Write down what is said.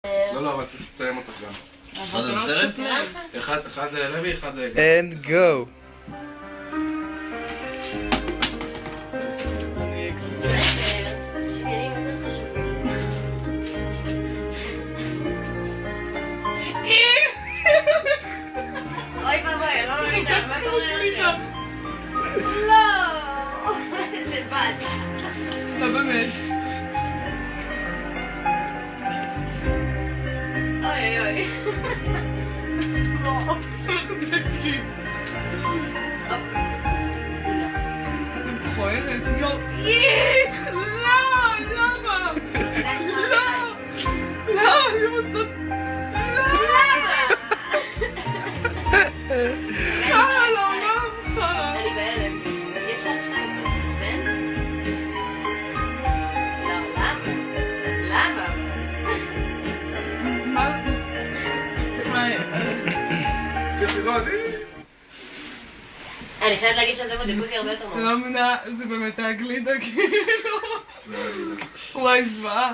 לא, אבל צריך לציין אותך גם. אחד על סרט? אחד לוי, אחד... And go. אוי ואבוי, לא מבינה, מה קורה לכם? לא! איזה בת. לא באמת. אוי אוי. לא, אנחנו דקים. זה מכוערת. יואו, איך! לא! למה? לא! למה? זה מסות... חרא לעולם, חרא. אני בהלם. יש רק שניים, שתיהן? לא, למה? למה? מה? אני חייבת להגיד שזה מג'קוזי הרבה יותר נורא. לא מבינה, זה באמת הגלידה כאילו. וואי זוועה.